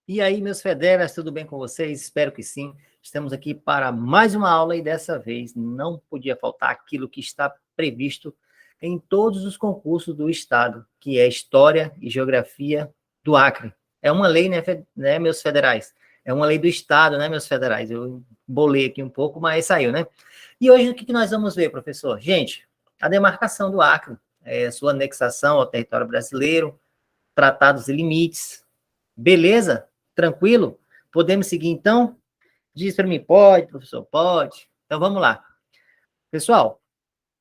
E aí, meus federas, tudo bem com vocês? Espero que sim. Estamos aqui para mais uma aula e dessa vez não podia faltar aquilo que está previsto em todos os concursos do Estado, que é História e Geografia do Acre. É uma lei, né, meus federais? É uma lei do Estado, né, meus federais? Eu bolei aqui um pouco, mas saiu, né? E hoje o que nós vamos ver, professor? Gente, a demarcação do Acre, sua anexação ao território brasileiro, tratados e limites. Beleza? Tranquilo? Podemos seguir então? Diz para mim, pode, professor? Pode. Então vamos lá. Pessoal,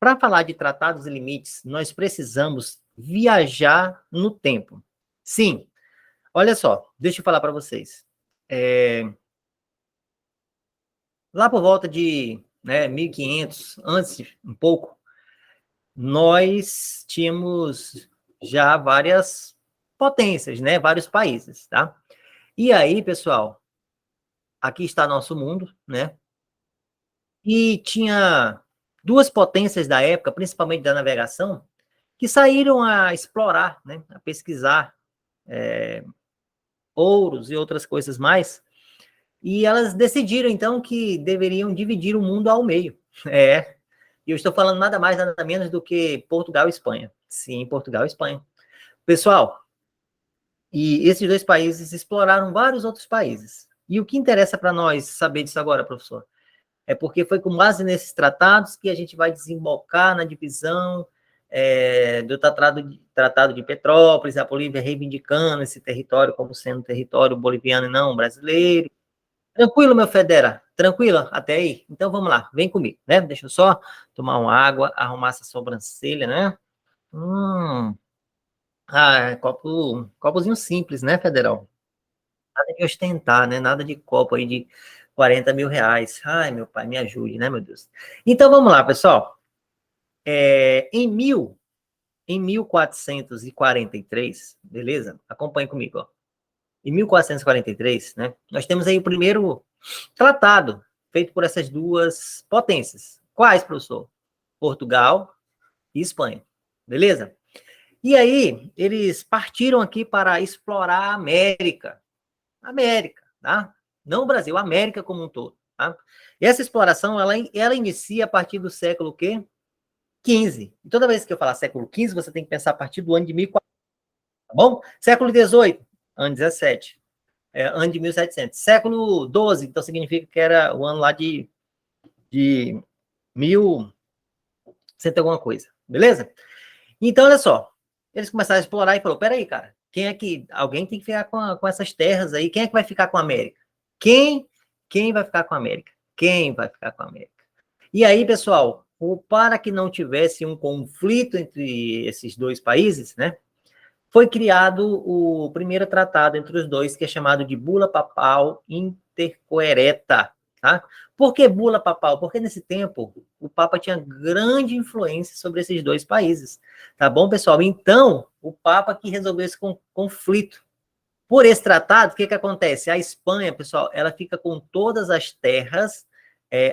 para falar de tratados e limites, nós precisamos viajar no tempo. Sim, olha só, deixa eu falar para vocês. Lá por volta de 1500, antes um pouco, nós tínhamos já várias potências, né? Vários países, tá? E aí, pessoal, aqui está nosso mundo, né? E tinha duas potências da época, principalmente da navegação, que saíram a explorar, né? A pesquisar ouros e outras coisas mais. E elas decidiram, então, que deveriam dividir o mundo ao meio. E eu estou falando nada mais, nada menos do que Portugal e Espanha. Sim, Portugal e Espanha. Pessoal, e esses dois países exploraram vários outros países. E o que interessa para nós saber disso agora, professor? É porque foi com base nesses tratados que a gente vai desembocar na divisão do tratado de Petrópolis, a Bolívia reivindicando esse território como sendo território boliviano e não brasileiro. Tranquilo, meu federa? Tranquilo até aí? Então vamos lá, vem comigo, né? Deixa eu só tomar uma água, arrumar essa sobrancelha, né? Copozinho simples, né, Federal? Nada de ostentar, né? Nada de copo aí de 40 mil reais. Ai, meu pai, me ajude, né, meu Deus? Então, vamos lá, pessoal. Em 1443, beleza? Acompanhe comigo, ó. Em 1443, né, nós temos aí o primeiro tratado feito por essas duas potências. Quais, professor? Portugal e Espanha. Beleza? E aí, eles partiram aqui para explorar a América. América, tá? Não o Brasil, a América como um todo, tá? E essa exploração, ela inicia a partir do século o quê? 15. E toda vez que eu falar século 15, você tem que pensar a partir do ano de 1400, tá bom? Século 18, ano 17. Ano de 1700. Século 12, então significa que era o ano lá de 1100 alguma coisa, beleza? Então, olha só, eles começaram a explorar e falou, peraí, cara, alguém tem que ficar com essas terras aí, quem é que vai ficar com a América? Quem vai ficar com a América? Quem vai ficar com a América? E aí, pessoal, para que não tivesse um conflito entre esses dois países, né, foi criado o primeiro tratado entre os dois, que é chamado de Bula Papal Intercoereta. Tá? Por que Bula Papal? Porque nesse tempo o Papa tinha grande influência sobre esses dois países. Tá bom, pessoal? Então, o Papa que resolveu esse conflito. Por esse tratado, o que acontece? A Espanha, pessoal, ela fica com todas as terras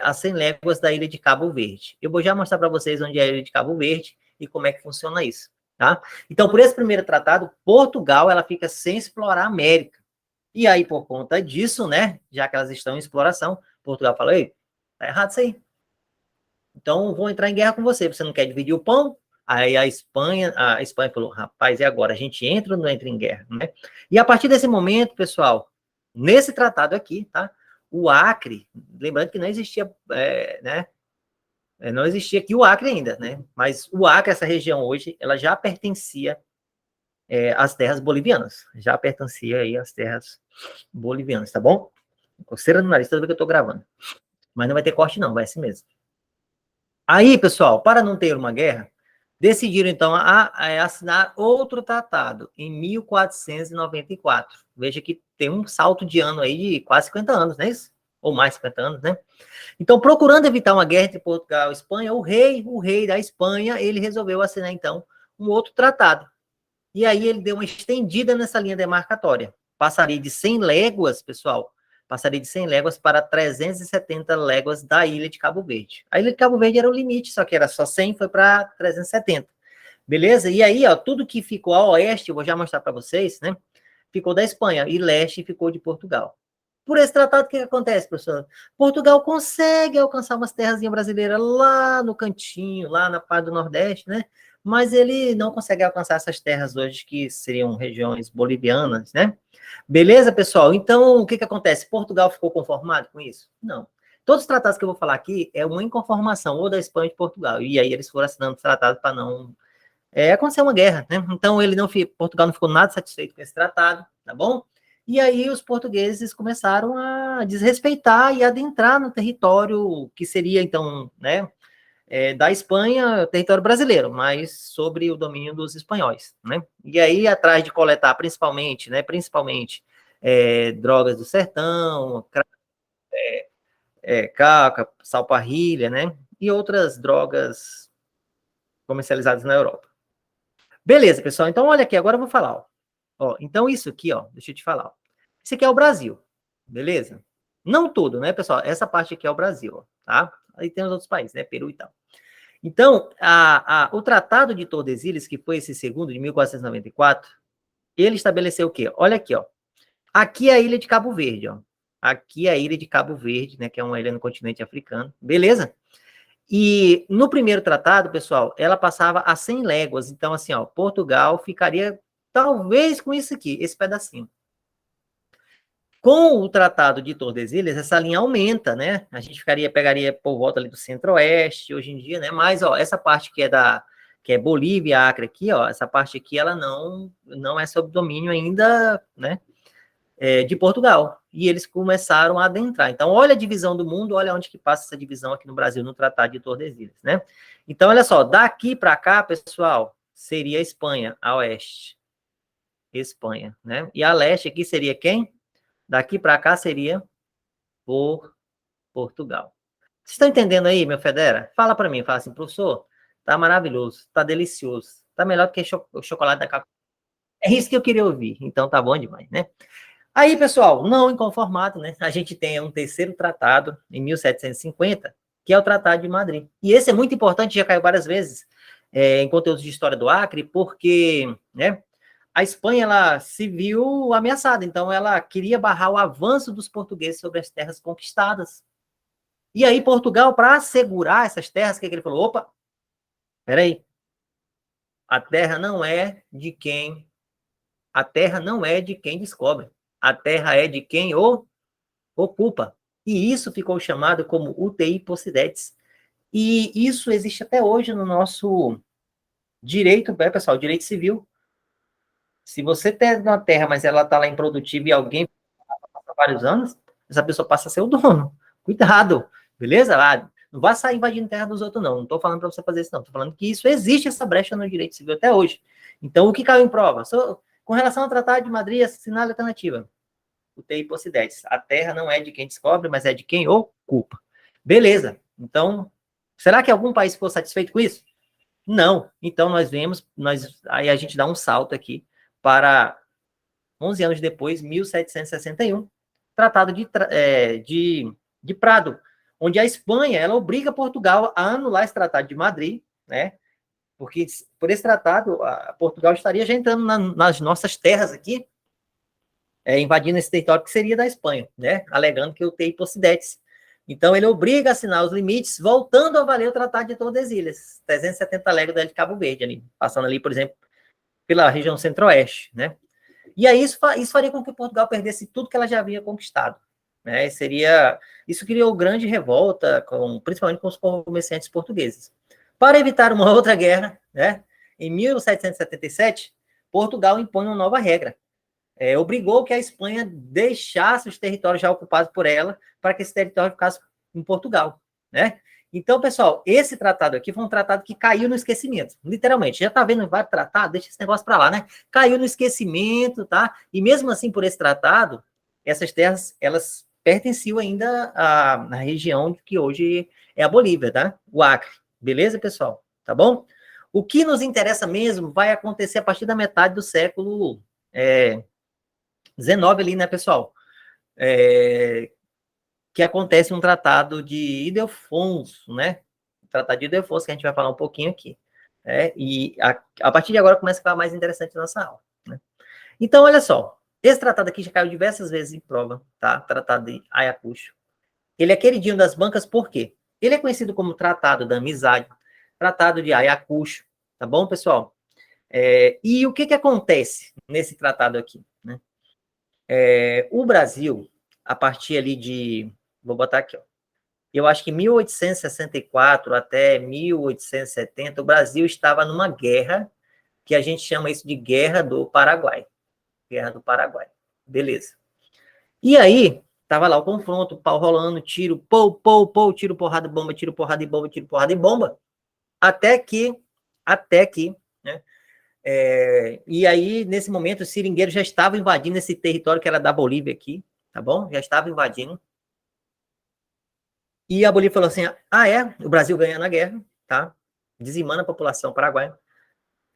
a 100 léguas da ilha de Cabo Verde. Eu vou já mostrar para vocês onde é a ilha de Cabo Verde e como é que funciona isso. Tá? Então, por esse primeiro tratado, Portugal ela fica sem explorar a América. E aí, por conta disso, né, já que elas estão em exploração, Portugal fala, ei, tá errado isso aí. Então, vou entrar em guerra com você. Você não quer dividir o pão? Aí a Espanha falou, rapaz, e agora? A gente entra ou não entra em guerra? Né? E a partir desse momento, pessoal, nesse tratado aqui, tá? O Acre, lembrando que não existia, né? Não existia aqui o Acre ainda, né? Mas o Acre, essa região hoje, ela já pertencia às terras bolivianas. Já pertencia aí às terras bolivianas, tá bom? Coceira no nariz toda vez que eu tô gravando. Mas não vai ter corte não, vai ser mesmo. Aí, pessoal, para não ter uma guerra, decidiram, então, assinar outro tratado em 1494. Veja que tem um salto de ano aí de quase 50 anos, não é isso? Ou mais 50 anos, né? Então, procurando evitar uma guerra entre Portugal e Espanha, o rei da Espanha, ele resolveu assinar, então, um outro tratado. E aí ele deu uma estendida nessa linha demarcatória. Passaria de 100 léguas, pessoal, passaria de 100 léguas para 370 léguas da ilha de Cabo Verde. A ilha de Cabo Verde era o limite, só que era só 100, foi para 370. Beleza? E aí, ó, tudo que ficou a oeste, eu vou já mostrar para vocês, né? ficou da Espanha, e leste ficou de Portugal. Por esse tratado, o que acontece, professor? Portugal consegue alcançar umas terrazinhas brasileiras lá no cantinho, lá na parte do Nordeste, né? Mas ele não consegue alcançar essas terras hoje, que seriam regiões bolivianas, né? Beleza, pessoal? Então, o que acontece? Portugal ficou conformado com isso? Não. Todos os tratados que eu vou falar aqui é uma inconformação, ou da Espanha ou de Portugal. E aí eles foram assinando os tratados para não aconteceu uma guerra, né? Então Portugal não ficou nada satisfeito com esse tratado, tá bom? E aí os portugueses começaram a desrespeitar e adentrar no território que seria então, né, da Espanha, território brasileiro, mas sobre o domínio dos espanhóis, né? E aí atrás de coletar principalmente drogas do sertão, caca, salparrilha, né? E outras drogas comercializadas na Europa. Beleza, pessoal. Então, olha aqui, agora eu vou falar. Ó, então, isso aqui, ó, deixa eu te falar. Ó. Esse aqui é o Brasil, beleza? Não tudo, né, pessoal? Essa parte aqui é o Brasil, ó, tá? Aí tem os outros países, né? Peru e tal. Então, o Tratado de Tordesilhas, que foi esse segundo, de 1494, ele estabeleceu o quê? Olha aqui, ó. Aqui é a ilha de Cabo Verde, ó. Aqui é a ilha de Cabo Verde, né? Que é uma ilha no continente africano. Beleza? E no primeiro tratado, pessoal, ela passava a 100 léguas. Então, assim, ó, Portugal ficaria talvez com isso aqui, esse pedacinho. Com o Tratado de Tordesilhas, essa linha aumenta, né? A gente pegaria por volta ali do centro-oeste, hoje em dia, né? Mas, ó, essa parte que é Bolívia, Acre aqui, ó, essa parte aqui, ela não é sob domínio ainda, né? De Portugal. E eles começaram a adentrar. Então, olha a divisão do mundo, olha onde que passa essa divisão aqui no Brasil, no Tratado de Tordesilhas, né? Então, olha só, daqui para cá, pessoal, seria a Espanha, a oeste. Espanha, né? E a leste aqui seria quem? Daqui para cá seria Portugal. Vocês estão entendendo aí, meu federa? Fala para mim, fala assim, professor, tá maravilhoso, tá delicioso, tá melhor do que o chocolate da Coca-Cola. É isso que eu queria ouvir, então tá bom demais, né? Aí, pessoal, não inconformado, né? A gente tem um terceiro tratado, em 1750, que é o Tratado de Madrid. E esse é muito importante, já caiu várias vezes em conteúdos de história do Acre, porque, né, a Espanha ela se viu ameaçada, então ela queria barrar o avanço dos portugueses sobre as terras conquistadas. E aí, Portugal, para assegurar essas terras, o que ele falou? Opa, peraí, a terra não é de quem descobre. A terra é de quem ocupa. E isso ficou chamado como UTI Possidetis. E isso existe até hoje no nosso direito, pessoal, direito civil. Se você tem uma terra, mas ela está lá improdutiva e alguém passa vários anos, essa pessoa passa a ser o dono. Cuidado, beleza? Não vai sair invadindo terra dos outros, não. Não estou falando para você fazer isso, não. Estou falando que isso existe, essa brecha no direito civil até hoje. Então, o que caiu em prova? Com relação ao Tratado de Madrid, assinale a alternativa. UTI Possidetis. A terra não é de quem descobre, mas é de quem ocupa. Beleza. Então, será que algum país ficou satisfeito com isso? Não. Então, aí a gente dá um salto aqui para 11 anos depois, 1761, Tratado de Prado, onde a Espanha ela obriga Portugal a anular esse Tratado de Madrid, né? Porque por esse tratado, Portugal estaria já entrando nas nossas terras aqui, invadindo esse território que seria da Espanha, né? Alegando que o TI Possidetis. Então, ele obriga a assinar os limites, voltando a valer o Tratado de Tordesilhas, 370 léguas de Cabo Verde, ali, passando ali, por exemplo, pela região centro-oeste, né? E aí isso faria com que Portugal perdesse tudo que ela já havia conquistado, né? Isso criou grande revolta, principalmente com os comerciantes portugueses. Para evitar uma outra guerra, né? Em 1777, Portugal impõe uma nova regra, obrigou que a Espanha deixasse os territórios já ocupados por ela, para que esse território ficasse em Portugal, né? Então, pessoal, esse tratado aqui foi um tratado que caiu no esquecimento, literalmente. Já tá vendo vários tratados? Deixa esse negócio para lá, né? Caiu no esquecimento, tá? E mesmo assim, por esse tratado, essas terras, elas pertenciam ainda à região que hoje é a Bolívia, tá? O Acre. Beleza, pessoal? Tá bom? O que nos interessa mesmo vai acontecer a partir da metade do século 19 ali, né, pessoal? Que acontece um tratado de Ildefonso, né? O tratado de Ildefonso, que a gente vai falar um pouquinho aqui. E a partir de agora começa a ficar mais interessante a nossa aula. Né? Então, olha só. Esse tratado aqui já caiu diversas vezes em prova, tá? Tratado de Ayacucho. Ele é queridinho das bancas, por quê? Ele é conhecido como Tratado da Amizade, Tratado de Ayacucho, tá bom, pessoal? E o que acontece nesse tratado aqui, né? O Brasil, a partir ali de, vou botar aqui, ó, eu acho que 1864 até 1870, o Brasil estava numa guerra, que a gente chama isso de Guerra do Paraguai. Guerra do Paraguai. Beleza. E aí, tava lá o confronto, pau rolando, tiro, pou, tiro, porrada, bomba, tiro, porrada e bomba, tiro, porrada e bomba, até que, né, e aí, nesse momento, os seringueiros já estavam invadindo esse território que era da Bolívia aqui, tá bom? Já estava invadindo. E a Bolívia falou assim, o Brasil ganhando a guerra, tá? Dizimando a população paraguaia.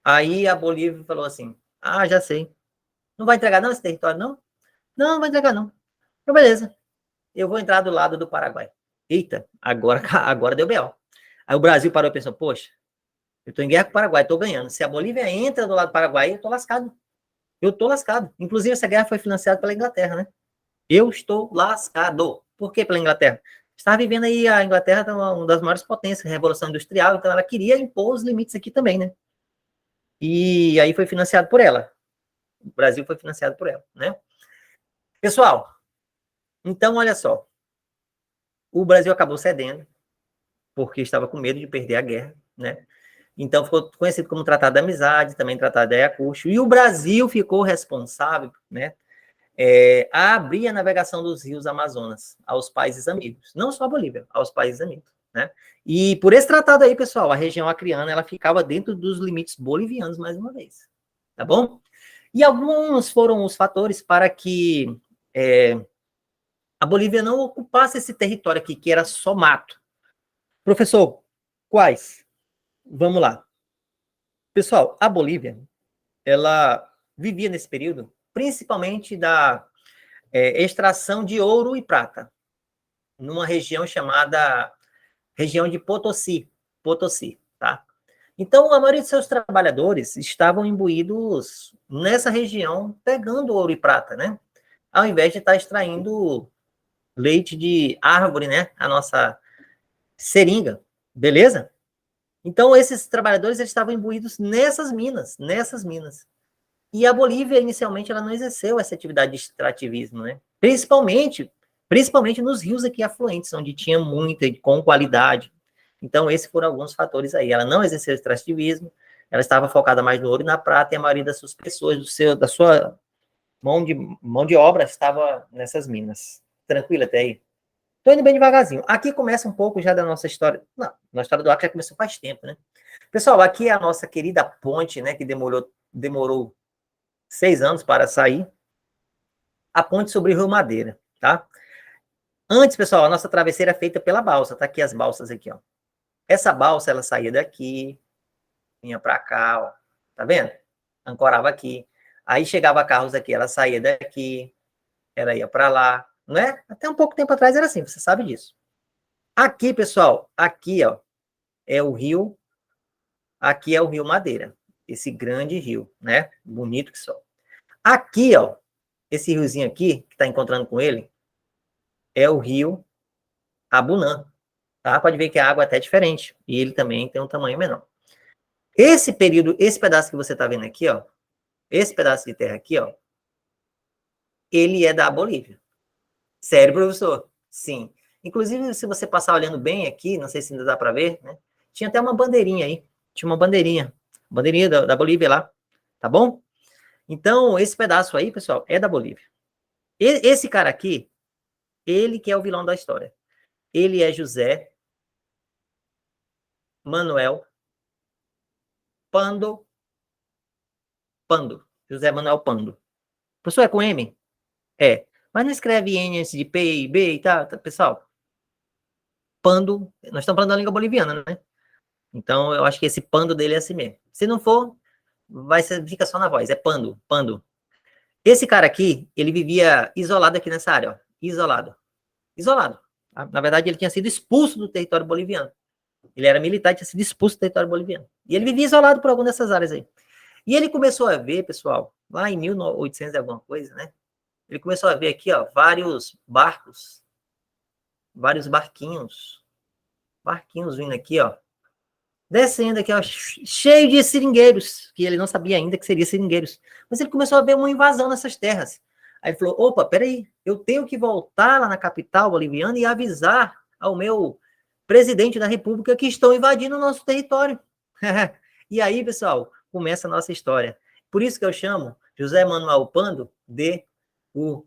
Aí a Bolívia falou assim, já sei. Não vai entregar não esse território, não? Não vai entregar não. Então, beleza. Eu vou entrar do lado do Paraguai. Eita, agora deu B.O. Aí o Brasil parou e pensou, poxa, eu tô em guerra com o Paraguai, tô ganhando. Se a Bolívia entra do lado do Paraguai, eu tô lascado. Eu tô lascado. Inclusive, essa guerra foi financiada pela Inglaterra, né? Eu estou lascado. Por que pela Inglaterra? Estava vivendo aí, a Inglaterra uma das maiores potências, Revolução Industrial, então ela queria impor os limites aqui também, né? E aí foi financiado por ela. O Brasil foi financiado por ela, né? Pessoal, então olha só. O Brasil acabou cedendo, porque estava com medo de perder a guerra, né? Então ficou conhecido como Tratado da Amizade, também Tratado de Ayacucho, e o Brasil ficou responsável, né, a abrir a navegação dos rios Amazonas aos países amigos, não só a Bolívia, aos países amigos, né? E por esse tratado aí, pessoal, a região acreana, ela ficava dentro dos limites bolivianos mais uma vez, tá bom? E alguns foram os fatores para que a Bolívia não ocupasse esse território aqui, que era só mato. Professor, quais? Vamos lá. Pessoal, a Bolívia, ela vivia nesse período principalmente da extração de ouro e prata, numa região chamada região de Potosí, tá? Então, a maioria de seus trabalhadores estavam imbuídos nessa região, pegando ouro e prata, né? Ao invés de estar extraindo leite de árvore, né? A nossa seringa, beleza? Então, esses trabalhadores eles estavam imbuídos nessas minas. E a Bolívia, inicialmente, ela não exerceu essa atividade de extrativismo, né? Principalmente nos rios aqui afluentes, onde tinha muita, com qualidade. Então, esses foram alguns fatores aí. Ela não exerceu extrativismo, ela estava focada mais no ouro e na prata, e a maioria das suas pessoas, da sua mão de obra, estava nessas minas. Tranquilo até aí? Estou indo bem devagarzinho. Aqui começa um pouco já da nossa história. Não, a história do Acre já começou faz tempo, né? Pessoal, aqui é a nossa querida ponte, né, que demorou 6 anos para sair, a ponte sobre o Rio Madeira, tá? Antes, pessoal, a nossa travesseira é feita pela balsa, tá aqui as balsas aqui, ó. Essa balsa, ela saía daqui, vinha para cá, ó, tá vendo? Ancorava aqui. Aí chegava carros aqui, ela saía daqui, ela ia para lá, não é? Até um pouco tempo atrás era assim, você sabe disso. Aqui, pessoal, aqui, ó, é o rio, aqui é o Rio Madeira, esse grande rio, né? Bonito que só. Aqui, ó, esse riozinho aqui, que tá encontrando com ele, é o rio Abunã, tá? Pode ver que a água é até diferente, e ele também tem um tamanho menor. Esse período, esse pedaço que você está vendo aqui, ó, esse pedaço de terra aqui, ó, ele é da Bolívia. Sério, professor? Sim. Inclusive, se você passar olhando bem aqui, não sei se ainda dá para ver, né? Tinha até uma bandeirinha aí, tinha uma bandeirinha da Bolívia lá, tá bom? Então, esse pedaço aí, pessoal, é da Bolívia. Esse cara aqui, ele que é o vilão da história. Ele é José Manuel Pando. José Manuel Pando. Professor, é com M? É. Mas não escreve N antes de P e B e tal, tá, pessoal? Pando, nós estamos falando da língua boliviana, né? Então, eu acho que esse Pando dele é assim mesmo. Se não for, fica só na voz, é Pando. Esse cara aqui, ele vivia isolado aqui nessa área, ó. Isolado. Na verdade, ele tinha sido expulso do território boliviano. Ele era militar e tinha sido expulso do território boliviano. E ele vivia isolado por alguma dessas áreas aí. E ele começou a ver, pessoal, lá em 1800 e alguma coisa, né? Ele começou a ver aqui, ó, vários barcos, vários barquinhos vindo aqui, ó, descendo aqui, ó, cheio de seringueiros, que ele não sabia ainda que seria seringueiros. Mas ele começou a ver uma invasão nessas terras. Aí ele falou, opa, peraí, eu tenho que voltar lá na capital boliviana e avisar ao meu presidente da república que estão invadindo o nosso território. E aí, pessoal, começa a nossa história. Por isso que eu chamo José Manuel Pando de o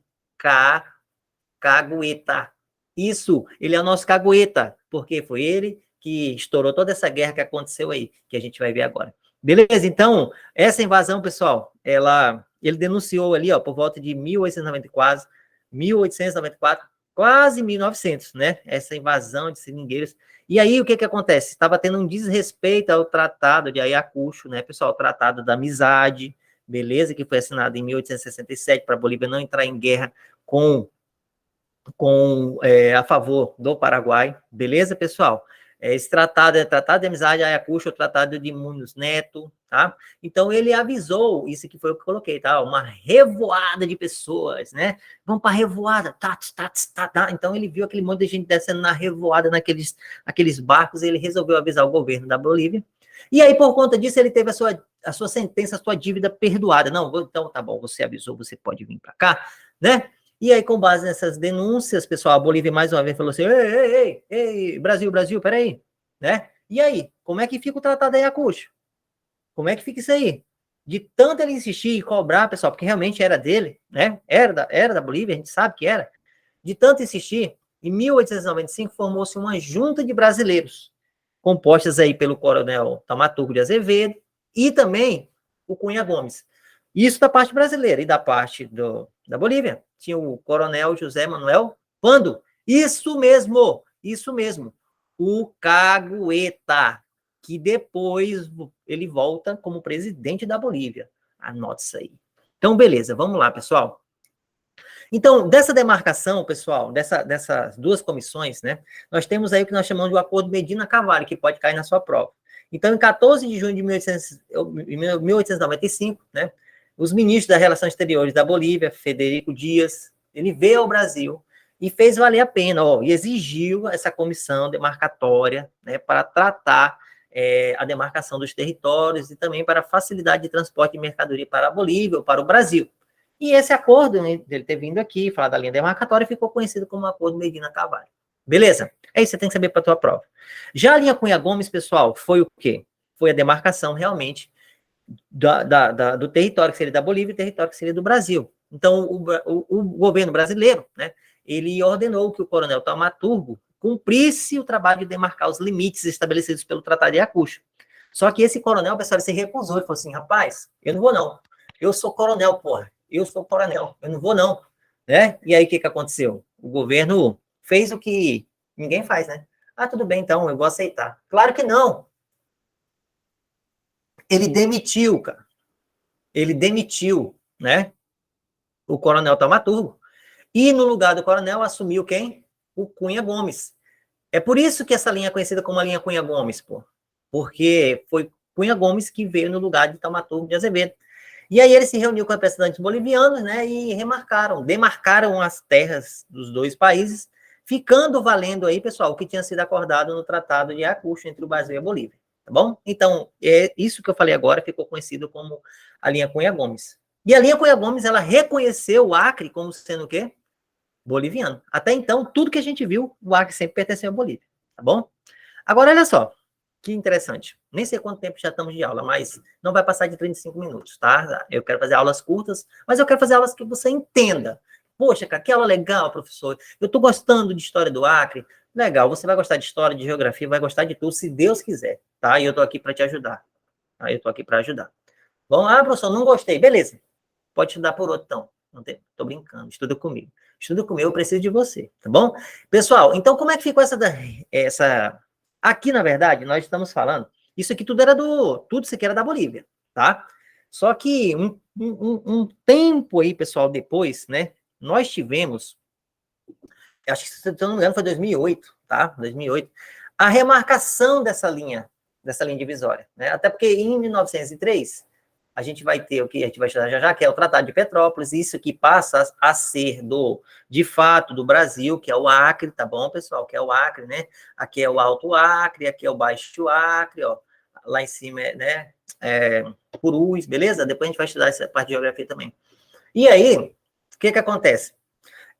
Cagueta. Isso, ele é o nosso cagueta, porque foi ele que estourou toda essa guerra que aconteceu aí, que a gente vai ver agora. Beleza? Então, essa invasão, pessoal, ele denunciou ali, ó, por volta de 1894, quase 1900, né? Essa invasão de seringueiros. E aí, o que acontece? Estava tendo um desrespeito ao Tratado de Ayacucho, né, pessoal? O Tratado da Amizade, beleza? Que foi assinado em 1867 para a Bolívia não entrar em guerra a favor do Paraguai, beleza, pessoal? Esse tratado é Tratado de Amizade Ayacucho, o Tratado de Munos Neto, tá? Então, ele avisou, isso que foi o que eu coloquei, tá? Uma revoada de pessoas, né? Vamos para a revoada, tá. Então, ele viu aquele monte de gente descendo na revoada, naqueles barcos, e ele resolveu avisar o governo da Bolívia. E aí, por conta disso, ele teve a sua sentença, a sua dívida perdoada. Não, então, tá bom, você avisou, você pode vir para cá, né? E aí, com base nessas denúncias, pessoal, a Bolívia mais uma vez falou assim, ei, Brasil, peraí, né? E aí, como é que fica o Tratado de Ayacucho? Como é que fica isso aí? De tanto ele insistir e cobrar, pessoal, porque realmente era dele, né? Era da Bolívia, a gente sabe que era. De tanto insistir, em 1895 formou-se uma junta de brasileiros, compostas aí pelo coronel Thaumaturgo de Azevedo e também o Cunha Gomes. Isso da parte brasileira. E da parte da Bolívia, tinha o coronel José Manuel Pando. Isso mesmo. O Cagueta, que depois ele volta como presidente da Bolívia. Anote isso aí. Então, beleza, vamos lá, pessoal. Então, dessa demarcação, pessoal, dessas duas comissões, né, nós temos aí o que nós chamamos de Acordo Medina-Cavalli, que pode cair na sua prova. Então, em 14 de junho de 1895, né, os ministros das Relações Exteriores da Bolívia, Federico Dias, ele veio ao Brasil e fez valer a pena, e exigiu essa comissão demarcatória, né, para tratar a demarcação dos territórios e também para a facilidade de transporte de mercadoria para a Bolívia ou para o Brasil. E esse acordo, né, dele ter vindo aqui, falar da linha demarcatória, ficou conhecido como Acordo Medina-Cavalli. Beleza? É isso que você tem que saber para a tua prova. Já a linha Cunha Gomes, pessoal, foi o quê? Foi a demarcação, realmente, do território que seria da Bolívia e o território que seria do Brasil. Então, o governo brasileiro, né, ele ordenou que o coronel Thaumaturgo cumprisse o trabalho de demarcar os limites estabelecidos pelo Tratado de Ayacucho. Só que esse coronel, pessoal, ele se recusou. Ele falou assim, rapaz, eu não vou não. Eu sou coronel, porra. Eu sou coronel. Eu não vou não. Né? E aí, o que aconteceu? O governo fez o que ninguém faz, né? Ah, tudo bem, então, eu vou aceitar. Claro que não. Ele demitiu, cara. Ele demitiu, né? O coronel Thaumaturgo. E no lugar do coronel assumiu quem? O Cunha Gomes. É por isso que essa linha é conhecida como a linha Cunha Gomes, pô. Porque foi Cunha Gomes que veio no lugar de Thaumaturgo de Azevedo. E aí ele se reuniu com representantes bolivianos, né, e demarcaram as terras dos dois países, ficando valendo aí, pessoal, o que tinha sido acordado no Tratado de Ayacucho entre o Brasil e a Bolívia, tá bom? Então, isso que eu falei agora ficou conhecido como a linha Cunha Gomes. E a linha Cunha Gomes, ela reconheceu o Acre como sendo o quê? Boliviano. Até então, tudo que a gente viu, o Acre sempre pertenceu à Bolívia, tá bom? Agora, olha só, que interessante. Nem sei quanto tempo já estamos de aula, mas não vai passar de 35 minutos, tá? Eu quero fazer aulas curtas, mas eu quero fazer aulas que você entenda. Poxa, cara, que aula legal, professor. Eu estou gostando de história do Acre. Legal, você vai gostar de história, de geografia, vai gostar de tudo, se Deus quiser, tá? E eu estou aqui para te ajudar. Tá? Eu estou aqui para ajudar. Vamos lá, professor, não gostei. Beleza. Pode estudar por outro, então. Não tem, tô brincando, estuda comigo. Estuda comigo, eu preciso de você, tá bom? Pessoal, então como é que ficou essa... Aqui, na verdade, nós estamos falando, isso aqui tudo isso aqui era da Bolívia, tá? Só que um tempo aí, pessoal, depois, né, nós tivemos, acho que, se eu não me engano, foi 2008, tá? 2008, a remarcação dessa linha divisória, né? Até porque em 1903, a gente vai ter o que a gente vai estudar já já, que é o Tratado de Petrópolis, isso que passa a ser de fato, do Brasil, que é o Acre, tá bom, pessoal? Que é o Acre, né? Aqui é o Alto Acre, aqui é o Baixo Acre, ó. Lá em cima é, né? Purus, beleza? Depois a gente vai estudar essa parte de geografia também. E aí, o que acontece?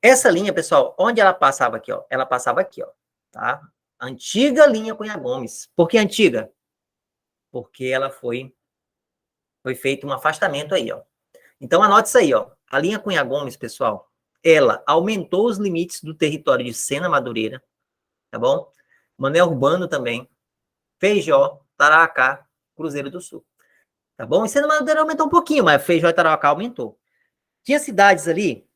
Essa linha, pessoal, onde ela passava aqui, ó? Ela passava aqui, ó, tá? Antiga linha Cunha Gomes. Por que antiga? Porque ela foi feito um afastamento aí, ó. Então, anote isso aí, ó. A linha Cunha Gomes, pessoal, ela aumentou os limites do território de Sena Madureira, tá bom? Mané Urbano também, Feijó, Tarauacá, Cruzeiro do Sul, tá bom? E Sena Madureira aumentou um pouquinho, mas Feijó e Tarauacá aumentou. Tinha cidades ali,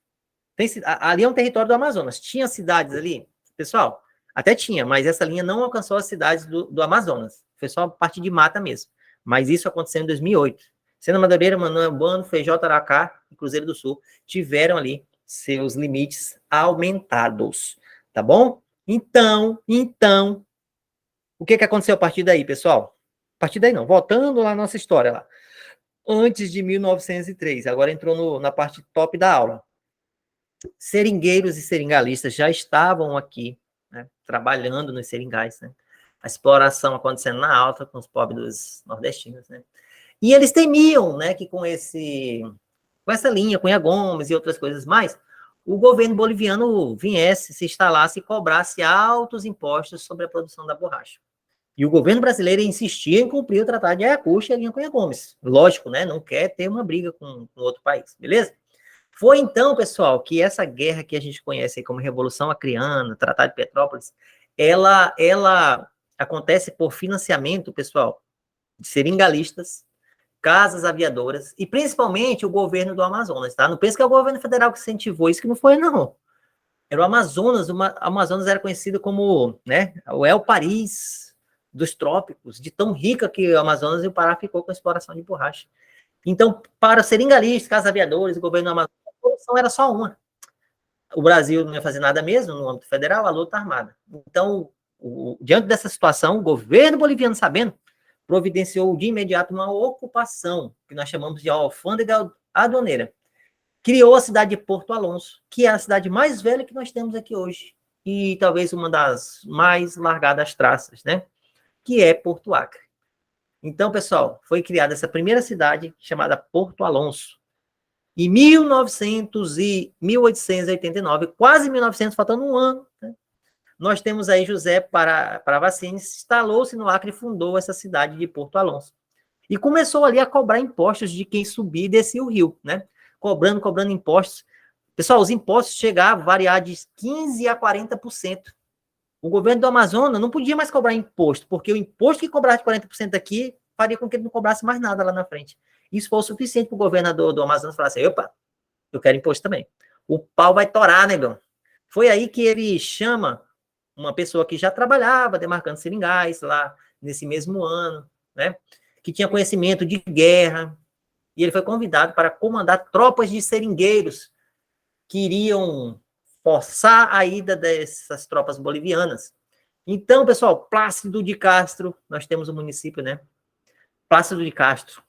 ali é um território do Amazonas, tinha cidades ali, pessoal, até tinha, mas essa linha não alcançou as cidades do Amazonas, foi só parte de mata mesmo, mas isso aconteceu em 2008. Sena Madureira, Mané Urbano, Feijó, Tarauacá e Cruzeiro do Sul tiveram ali seus limites aumentados, tá bom? Então, o que aconteceu a partir daí, pessoal? A partir daí não, voltando lá na nossa história lá. Antes de 1903, agora entrou na parte top da aula. Seringueiros e seringalistas já estavam aqui, né, trabalhando nos seringais, né? A exploração acontecendo na alta com os pobres dos nordestinos, né? E eles temiam, né, que com essa linha, Cunha Gomes e outras coisas mais, o governo boliviano viesse, se instalasse e cobrasse altos impostos sobre a produção da borracha. E o governo brasileiro insistia em cumprir o Tratado de Ayacucho e a linha Cunha Gomes. Lógico, né? Não quer ter uma briga com outro país, beleza? Foi então, pessoal, que essa guerra que a gente conhece como Revolução Acreana, Tratado de Petrópolis, ela acontece por financiamento, pessoal, de seringalistas, casas aviadoras e principalmente o governo do Amazonas, tá? Não pensa que é o governo federal que incentivou isso, que não foi, não. Era o Amazonas, o Amazonas era conhecido como, né, o El Paris dos trópicos, de tão rica que o Amazonas e o Pará ficou com a exploração de borracha. Então, para seringalistas, casas aviadores, o governo do Amazonas, a solução era só uma. O Brasil não ia fazer nada mesmo no âmbito federal, a luta armada. Então, diante dessa situação, o governo boliviano, sabendo, providenciou de imediato uma ocupação, que nós chamamos de alfândega aduaneira. Criou a cidade de Porto Alonso, que é a cidade mais velha que nós temos aqui hoje, e talvez uma das mais largadas traças, né? Que é Porto Acre. Então, pessoal, foi criada essa primeira cidade chamada Porto Alonso. Em 1889, quase 1900, faltando um ano, né? Nós temos aí José Paravacini, instalou-se no Acre e fundou essa cidade de Porto Alonso. E começou ali a cobrar impostos de quem subia e descia o rio, né? Cobrando impostos. Pessoal, os impostos chegavam a variar de 15% a 40%. O governo do Amazonas não podia mais cobrar imposto, porque o imposto que cobrasse 40% aqui faria com que ele não cobrasse mais nada lá na frente. Isso foi o suficiente para o governador do Amazonas falar assim, opa, eu quero imposto também. O pau vai torar, negão. Foi aí que ele chama uma pessoa que já trabalhava demarcando seringais lá nesse mesmo ano, né? Que tinha conhecimento de guerra, e ele foi convidado para comandar tropas de seringueiros que iriam forçar a ida dessas tropas bolivianas. Então, pessoal, Plácido de Castro, nós temos o município, né? Plácido de Castro,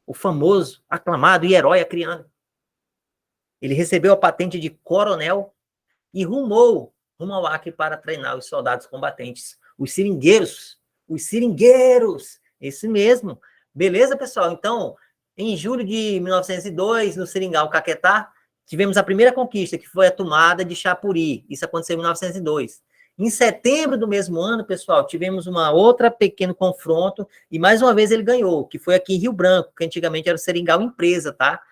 o famoso, aclamado e herói acreano. Ele recebeu a patente de coronel e rumou rumo ao Acre para treinar os soldados combatentes, os seringueiros, esse mesmo. Beleza, pessoal? Então, em julho de 1902, no Seringal Caquetá, tivemos a primeira conquista, que foi a tomada de Chapuri. Isso aconteceu em 1902. Em setembro do mesmo ano, pessoal, tivemos uma outra pequeno confronto, e mais uma vez ele ganhou, que foi aqui em Rio Branco, que antigamente era o Seringal Empresa, tá?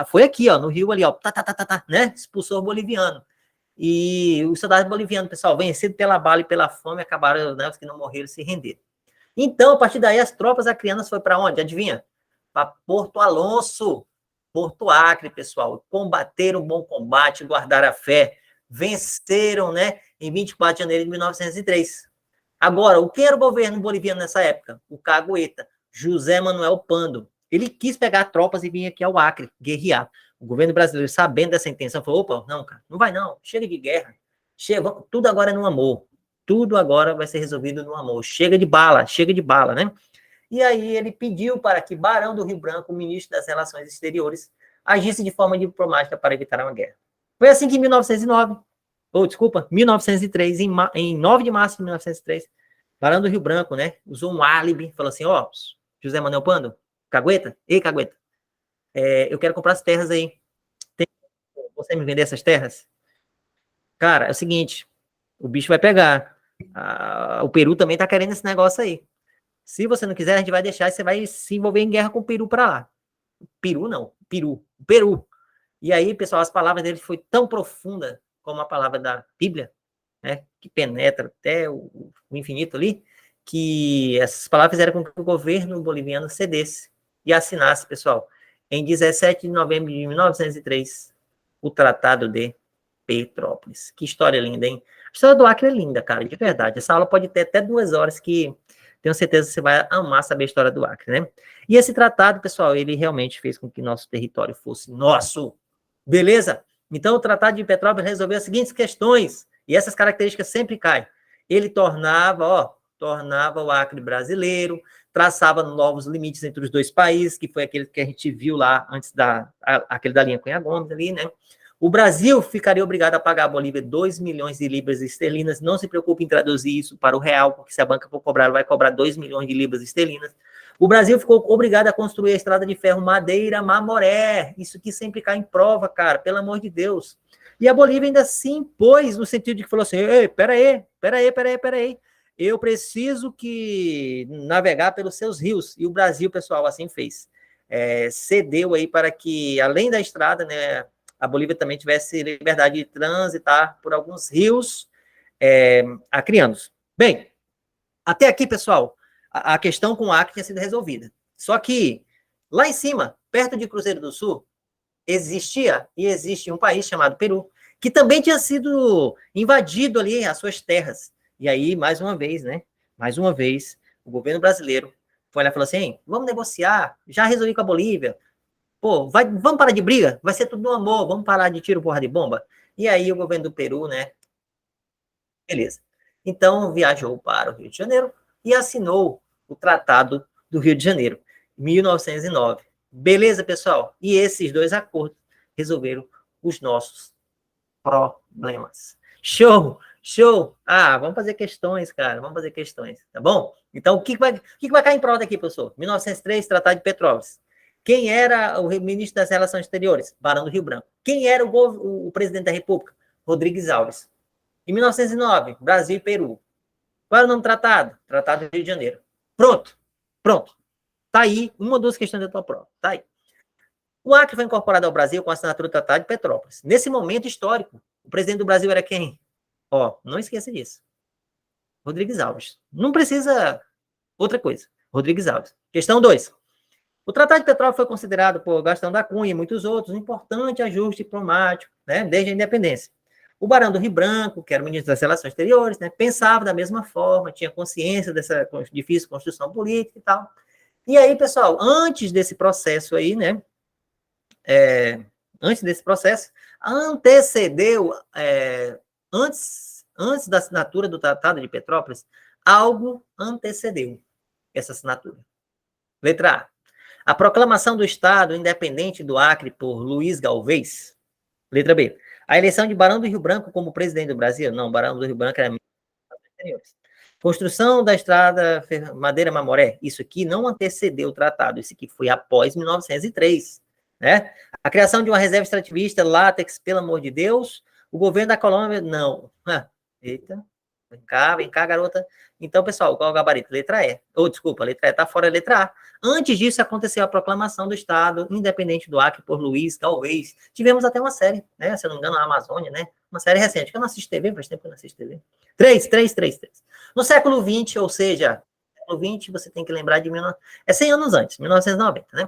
Foi aqui, ó, no Rio ali, ó, né? Expulsou o boliviano. E os soldados bolivianos, pessoal, vencidos pela bala e pela fome, acabaram, né, os que não morreram, se renderam. Então, a partir daí, as tropas acreanas foram para onde? Adivinha? Para Porto Alonso, Porto Acre, pessoal. Combateram o bom combate, guardaram a fé, venceram, né, em 24 de janeiro de 1903. Agora, o que era o governo boliviano nessa época? O Cagueta, José Manuel Pando. Ele quis pegar tropas e vir aqui ao Acre, guerrear. O governo brasileiro, sabendo dessa intenção, falou, opa, não, cara, não vai não, chega de guerra, chega, tudo agora é no amor, tudo agora vai ser resolvido no amor, chega de bala, né? E aí ele pediu para que Barão do Rio Branco, o ministro das Relações Exteriores, agisse de forma diplomática para evitar uma guerra. Foi assim que em 1903, em 9 de março de 1903, Barão do Rio Branco, né, usou um álibi, falou assim, ó, José Manuel Pando, Cagueta, ei, Cagueta, eu quero comprar as terras aí. Tem você me vender essas terras? Cara, é o seguinte, o bicho vai pegar. O Peru também tá querendo esse negócio aí. Se você não quiser, a gente vai deixar e você vai se envolver em guerra com o Peru para lá. Peru não, Peru. E aí, pessoal, as palavras dele foi tão profunda como a palavra da Bíblia, né, que penetra até o infinito ali, que essas palavras fizeram com que o governo boliviano cedesse e assinasse, pessoal, em 17 de novembro de 1903, o Tratado de Petrópolis. Que história linda, hein? A história do Acre é linda, cara, de verdade. Essa aula pode ter até 2 horas que tenho certeza que você vai amar saber a história do Acre, né? E esse tratado, pessoal, ele realmente fez com que nosso território fosse nosso. Beleza? Então, o Tratado de Petrópolis resolveu as seguintes questões, e essas características sempre caem. Ele tornava o Acre brasileiro, traçava novos limites entre os dois países, que foi aquele que a gente viu lá antes aquele da linha Cunha Gomes ali, né? O Brasil ficaria obrigado a pagar à Bolívia 2 milhões de libras esterlinas. Não se preocupe em traduzir isso para o real, porque se a banca for cobrar, ela vai cobrar 2 milhões de libras esterlinas. O Brasil ficou obrigado a construir a estrada de ferro Madeira-Mamoré. Isso que sempre cai em prova, cara, pelo amor de Deus. E a Bolívia ainda se impôs no sentido de que falou assim, ei, peraí. Eu preciso que navegar pelos seus rios. E o Brasil, pessoal, assim fez. Cedeu aí para que, além da estrada, né, a Bolívia também tivesse liberdade de transitar por alguns rios acreanos. Bem, até aqui, pessoal, a questão com o Acre tinha sido resolvida. Só que, lá em cima, perto de Cruzeiro do Sul, existia e existe um país chamado Peru, que também tinha sido invadido ali as suas terras. E aí, mais uma vez, o governo brasileiro foi lá e falou assim, vamos negociar, já resolvi com a Bolívia, pô, vamos parar de briga, vai ser tudo no amor, vamos parar de tiro, porra de bomba. E aí o governo do Peru, né, beleza. Então viajou para o Rio de Janeiro e assinou o Tratado do Rio de Janeiro, 1909. Beleza, pessoal? E esses 2 acordos resolveram os nossos problemas. Show! Vamos fazer questões, cara, tá bom? Então, o que vai cair em prova aqui, professor? 1903, Tratado de Petrópolis. Quem era o ministro das Relações Exteriores? Barão do Rio Branco. Quem era o presidente da República? Rodrigues Alves. Em 1909, Brasil e Peru. Qual era o nome do tratado? Tratado do Rio de Janeiro. Pronto. Tá aí uma das questões da tua prova. Tá aí. O Acre foi incorporado ao Brasil com a assinatura do Tratado de Petrópolis. Nesse momento histórico, o presidente do Brasil era quem? Não esqueça disso. Rodrigues Alves. Não precisa outra coisa. Rodrigues Alves. Questão 2. O Tratado de Petrópolis foi considerado por Gastão da Cunha e muitos outros um importante ajuste diplomático, né, desde a independência. O Barão do Rio Branco, que era o ministro das Relações Exteriores, né, pensava da mesma forma, tinha consciência dessa difícil construção política e tal. E aí, pessoal, antes desse processo aí, né, antecedeu, antes da assinatura do Tratado de Petrópolis, algo antecedeu essa assinatura. Letra A proclamação do Estado independente do Acre por Luiz Galvez. Letra B. A eleição de Barão do Rio Branco como presidente do Brasil. Não, Barão do Rio Branco era ministro das Exteriores. Construção da estrada Madeira-Mamoré. Isso aqui não antecedeu o tratado. Isso aqui foi após 1903. Né? A criação de uma reserva extrativista, látex, pelo amor de Deus. O governo da Colômbia, não. Eita. Vem cá, garota. Então, pessoal, qual é o gabarito? Letra E. Letra E está fora da letra A. Antes disso, aconteceu a proclamação do Estado independente do Acre por Luiz Galvez. Tivemos até uma série, né? Se eu não me engano, na Amazônia, né? Uma série recente, que eu não assisto TV, faz tempo que eu não assisto TV. 3. No século XX, ou seja, século XX, você tem que lembrar de 100 anos antes, 1990, né?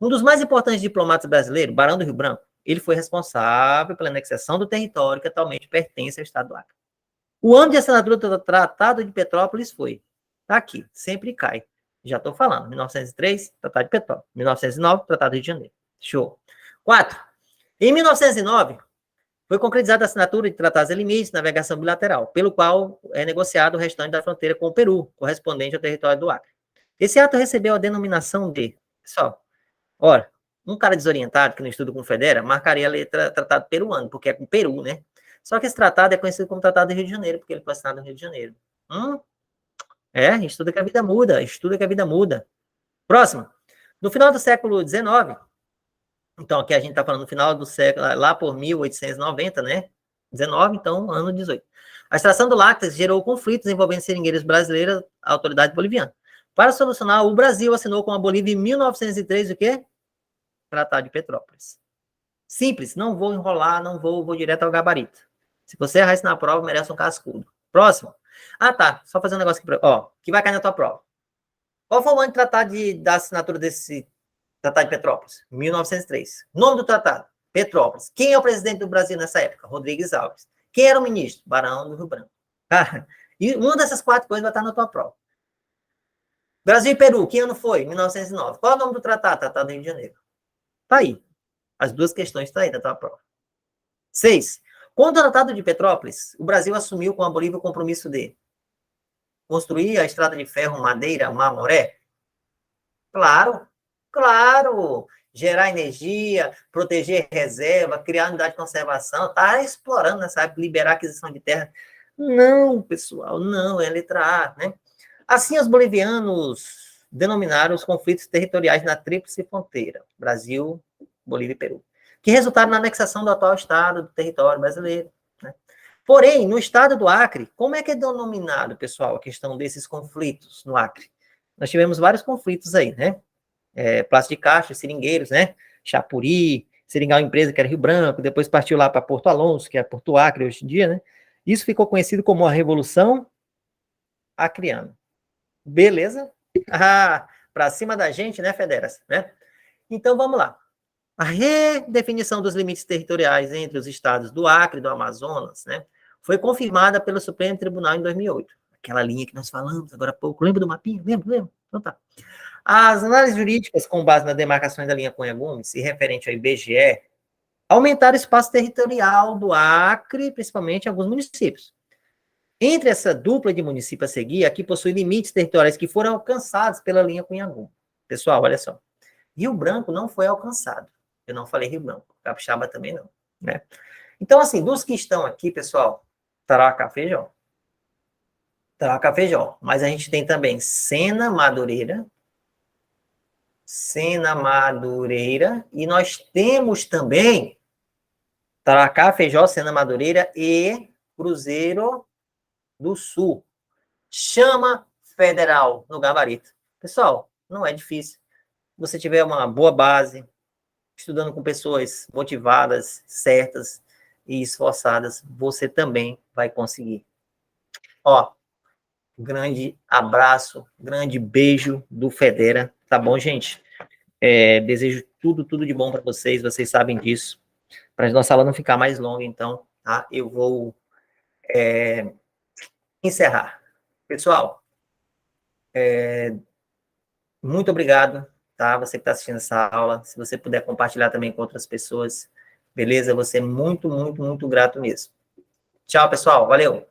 Um dos mais importantes diplomatas brasileiros, Barão do Rio Branco, ele foi responsável pela anexação do território que atualmente pertence ao Estado do Acre. O ano de assinatura do Tratado de Petrópolis foi, tá aqui, sempre cai. Já estou falando, 1903, Tratado de Petrópolis. 1909, Tratado do Rio de Janeiro. Show. 4. Em 1909, foi concretizada a assinatura de tratados de limites, navegação bilateral, pelo qual é negociado o restante da fronteira com o Peru, correspondente ao território do Acre. Esse ato recebeu a denominação de, pessoal, ora, um cara desorientado que não estuda com Federa marcaria a letra tratado peruano, porque é com Peru, né? Só que esse tratado é conhecido como Tratado do Rio de Janeiro, porque ele foi assinado no Rio de Janeiro. Estuda que a vida muda, estuda que a vida muda. Próximo. No final do século XIX, então aqui a gente está falando no final do século, lá por 1890, né? 19, então, ano 18. A extração do lácteos gerou conflitos envolvendo seringueiros brasileiros e a autoridade boliviana. Para solucionar, o Brasil assinou com a Bolívia em 1903 o quê? Tratado de Petrópolis. Simples, não vou enrolar, não vou direto ao gabarito. Se você errar isso na prova, merece um cascudo. Próximo. Ah, tá. Só fazer um negócio aqui, que vai cair na tua prova. Qual foi o ano de tratado da assinatura desse Tratado de Petrópolis? 1903. Nome do tratado? Petrópolis. Quem é o presidente do Brasil nessa época? Rodrigues Alves. Quem era o ministro? Barão do Rio Branco. E uma dessas 4 coisas vai estar na tua prova. Brasil e Peru, que ano foi? 1909. Qual é o nome do tratado? Tratado do Rio de Janeiro. Tá aí. As 2 questões estão aí da tua prova. 6. Com o Tratado de Petrópolis, o Brasil assumiu com a Bolívia o compromisso de construir a estrada de ferro Madeira Mamoré? Claro, claro. Gerar energia, proteger reserva, criar unidade de conservação, tá explorando nessa época, liberar a aquisição de terra. Não, pessoal, não, é letra A, né? Assim, os bolivianos denominaram os conflitos territoriais na tríplice fronteira, Brasil, Bolívia e Peru, que resultaram na anexação do atual estado do território brasileiro, né? Porém, no estado do Acre, como é que é denominado, pessoal, a questão desses conflitos no Acre? Nós tivemos vários conflitos aí, né? Plácio de Castro, Seringueiros, né? Chapuri, Seringal Empresa, que era Rio Branco, depois partiu lá para Porto Alonso, que é Porto Acre hoje em dia, né? Isso ficou conhecido como a Revolução Acreana. Beleza? Para cima da gente, né, Federas? Né? Então, vamos lá. A redefinição dos limites territoriais entre os estados do Acre e do Amazonas, né, foi confirmada pelo Supremo Tribunal em 2008. Aquela linha que nós falamos agora há pouco. Lembra do mapinha? Lembra? Então tá. As análises jurídicas com base nas demarcações da linha Cunha-Gomes e referente ao IBGE aumentaram o espaço territorial do Acre, principalmente em alguns municípios. Entre essa dupla de municípios a seguir, aqui possui limites territoriais que foram alcançados pela linha Cunha-Gomes. Pessoal, olha só. Rio Branco não foi alcançado. Eu não falei Rio Branco. Capixaba também não, né? Então, assim, dos que estão aqui, pessoal, Tarauacá, Feijó. Tarauacá, Feijó. Mas a gente tem também Sena, Madureira, e nós temos também Tarauacá, Feijó, Sena, Madureira e Cruzeiro do Sul. Chama federal no gabarito. Pessoal, não é difícil. Se você tiver uma boa base, estudando com pessoas motivadas, certas e esforçadas, você também vai conseguir. Grande abraço, grande beijo do Federa, tá bom, gente? Desejo tudo de bom para vocês sabem disso. Para a nossa aula não ficar mais longa, então, tá? Eu vou encerrar. Pessoal, muito obrigado, tá? Você que está assistindo essa aula, se você puder compartilhar também com outras pessoas, beleza? Você é muito grato mesmo. Tchau, pessoal. Valeu!